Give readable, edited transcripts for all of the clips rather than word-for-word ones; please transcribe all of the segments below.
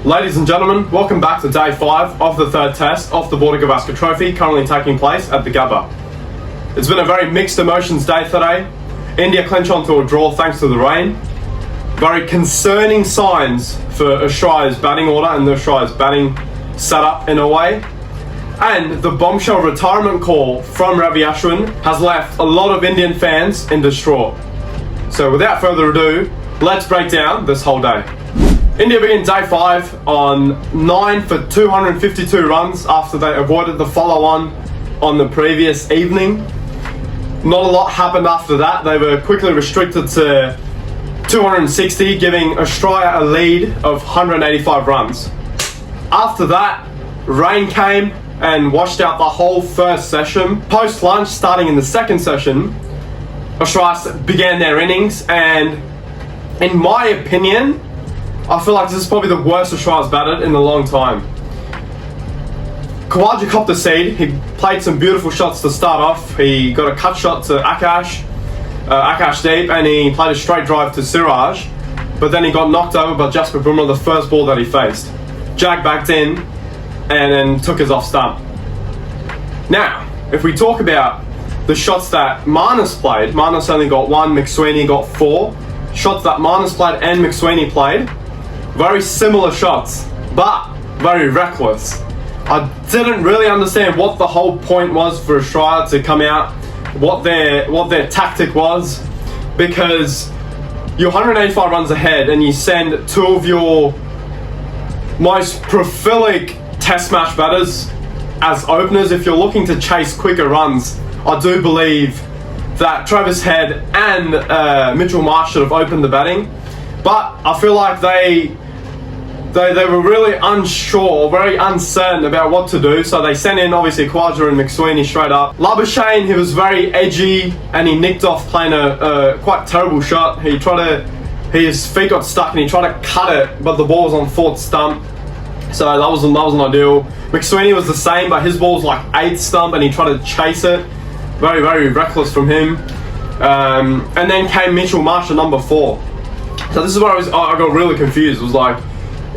Ladies and gentlemen, welcome back to day 5 of the third test of the Border Gavaskar Trophy, currently taking place at the Gabba. It's been a very mixed emotions day today. India clinch onto a draw thanks to the rain. Very concerning signs for Australia's batting order and Australia's batting setup in a way. And the bombshell retirement call from Ravi Ashwin has left a lot of Indian fans in distraught. So without further ado, let's break down this whole day. India began day 5 on 9 for 252 runs after they avoided the follow-on the previous evening. Not a lot happened after that. They were quickly restricted to 260, giving Australia a lead of 185 runs. After that, rain came and washed out the whole first session. Post-lunch, starting in the second session, Australia began their innings, and in my opinion, I feel like this is probably the worst Australia's batted in a long time. Khawaja copped the seed. He played some beautiful shots to start off. He got a cut shot to Akash deep, and he played a straight drive to Siraj, but then he got knocked over by Jasprit Bumrah the first ball that he faced. Jag backed in and then took his off stump. Now, if we talk about the shots that Marnus played, Marnus only got 1, McSweeney got 4. Shots that Marnus played and McSweeney played, very similar shots, but very reckless. I didn't really understand what the whole point was for Australia to come out, what their tactic was, because you're 185 runs ahead and you send 2 of your most prolific test match batters as openers. If you're looking to chase quicker runs, I do believe that Travis Head and Mitchell Marsh should have opened the batting, but I feel like they were really unsure, very uncertain about what to do, so they sent in obviously Khawaja and McSweeney straight up. Labuschagne, he was very edgy and he nicked off playing a quite terrible shot. His feet got stuck and he tried to cut it, but the ball was on 4th stump, so that wasn't ideal. McSweeney was the same, but his ball was like 8th stump and he tried to chase it. Very, very reckless from him. And then came Mitchell Marsh at number 4. So this is where I got really confused. It was like,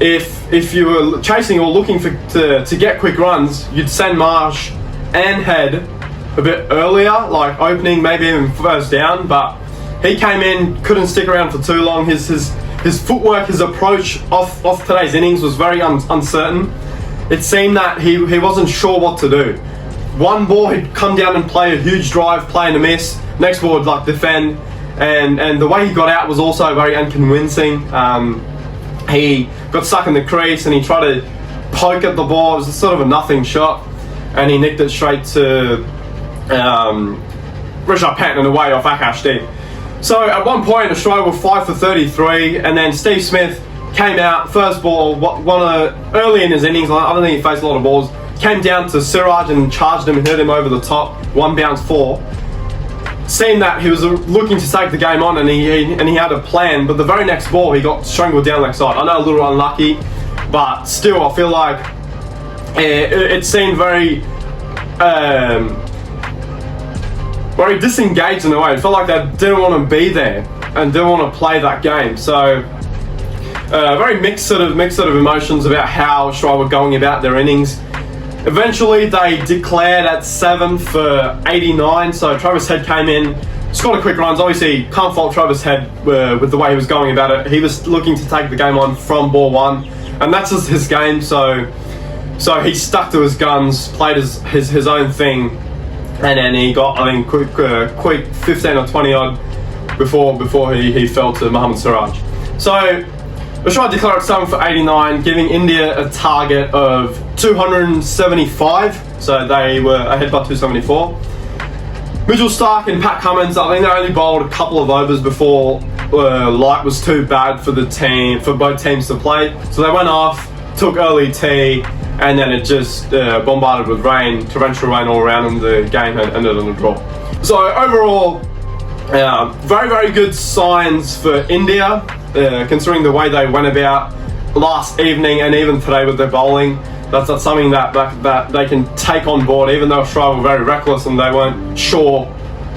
if you were chasing or looking to get quick runs, you'd send Marsh and Head a bit earlier, like opening, maybe even first down, but he came in, couldn't stick around for too long. His footwork, his approach off today's innings was very uncertain. It seemed that he wasn't sure what to do. One ball, he'd come down and play a huge drive, play and a miss. Next ball, would defend, and the way he got out was also very unconvincing. He got stuck in the crease and he tried to poke at the ball. It was sort of a nothing shot, and he nicked it straight to Rishabh Pant away off Akash deep. So at one point, Australia were 5 for 33, and then Steve Smith came out, first ball, early in his innings. I don't think he faced a lot of balls. Came down to Siraj and charged him and hit him over the top, 1 bounce 4. Seemed that he was looking to take the game on, and he had a plan, but the very next ball he got strangled down leg side. I know, a little unlucky, but still I feel like it seemed very very disengaged in a way. It felt like they didn't want to be there and didn't want to play that game. So very mixed sort of emotions about how Australia were going about their innings. Eventually they declared at 7 for 89, so Travis Head came in, scored a quick runs. Obviously can't fault Travis Head with the way he was going about it. He was looking to take the game on from ball 1, and that's just his game, so he stuck to his guns, played his own thing, and then he got, I think, quick 15 or 20 odd before he fell to Mohammad Siraj. So Australia declared at 7 for 89, giving India a target of 275, so they were ahead by 274. Mitchell Starc and Pat Cummins, I think they only bowled a couple of overs before light was too bad for both teams to play. So they went off, took early tea, and then it just bombarded with rain, torrential rain all around, and the game had ended on a draw. So overall, very, very good signs for India, considering the way they went about last evening and even today with their bowling. That's something that they can take on board, even though Australia were very reckless and they weren't sure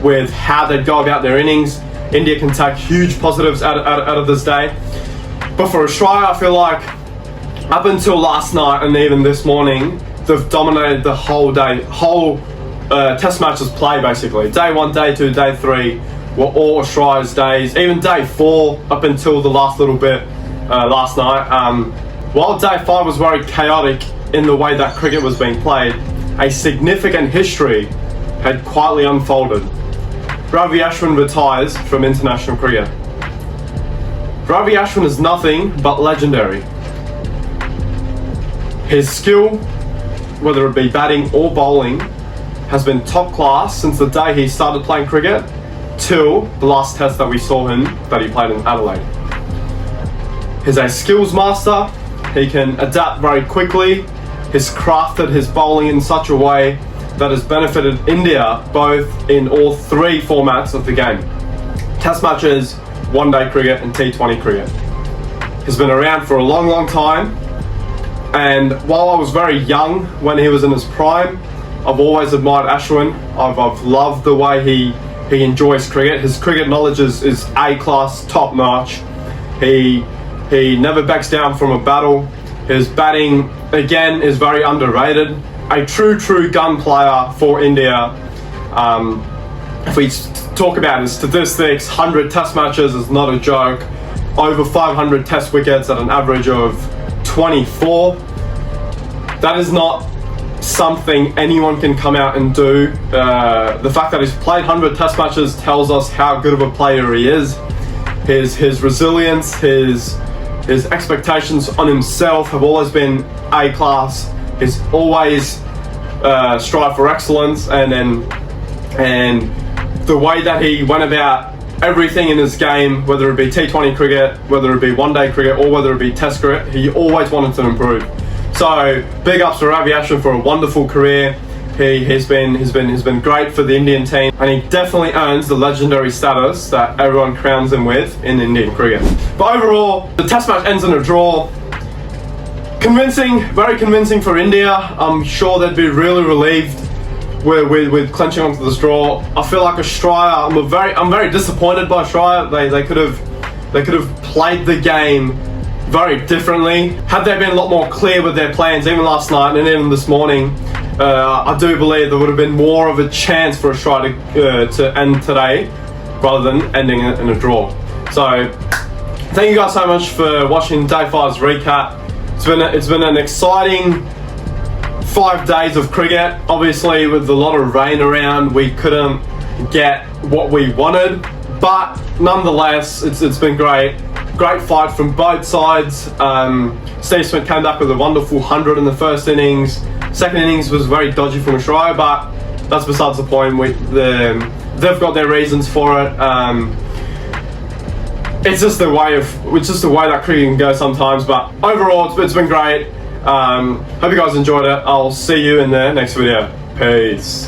with how they'd go about their innings. India can take huge positives out of this day. But for Australia, I feel like Up until last night and even this morning, they've dominated the whole day, test matches play basically. Day 1, day 2, day 3 were all Australia's days. Even day 4 up until the last little bit last night. While day 5 was very chaotic in the way that cricket was being played, a significant history had quietly unfolded. Ravi Ashwin retires from international cricket. Ravi Ashwin is nothing but legendary. His skill, whether it be batting or bowling, has been top class since the day he started playing cricket till the last test that we saw him, that he played in Adelaide. He's a skills master. He can adapt very quickly. He's crafted his bowling in such a way that has benefited India both in all 3 formats of the game. Test matches, one-day cricket and T20 cricket. He's been around for a long, long time. And while I was very young when he was in his prime, I've always admired Ashwin. I've loved the way he enjoys cricket. His cricket knowledge is A-class, top-notch. He never backs down from a battle. His batting, again, is very underrated. A true gun player for India. If we talk about his statistics, 100 test matches is not a joke. Over 500 test wickets at an average of 24. That is not something anyone can come out and do. The fact that he's played 100 test matches tells us how good of a player he is. His resilience, his expectations on himself have always been A-class. He's always strive for excellence, and the way that he went about everything in his game, whether it be T20 cricket, whether it be one-day cricket, or whether it be test cricket, he always wanted to improve. So big ups to Ravi Ashwin for a wonderful career. He's been great for the Indian team, and he definitely earns the legendary status that everyone crowns him with in Indian cricket. But overall, the test match ends in a draw. Convincing, very convincing for India. I'm sure they'd be really relieved with clenching onto this draw. I feel like Australia, I'm very disappointed by Australia. They could have played the game very differently. Had they been a lot more clear with their plans, even last night and even this morning, I do believe there would have been more of a chance for Australia to end today rather than ending it in a draw. So thank you guys so much for watching Day 5's recap. It's been an exciting 5 days of cricket. Obviously, with a lot of rain around, we couldn't get what we wanted, but nonetheless, it's been great. Great fight from both sides. Steve Smith came back with a wonderful 100 in the first innings. Second innings was very dodgy from Australia, but that's besides the point. They've got their reasons for it. It's just the way that cricket can go sometimes. But overall, it's been great. Hope you guys enjoyed it. I'll see you in the next video. Peace.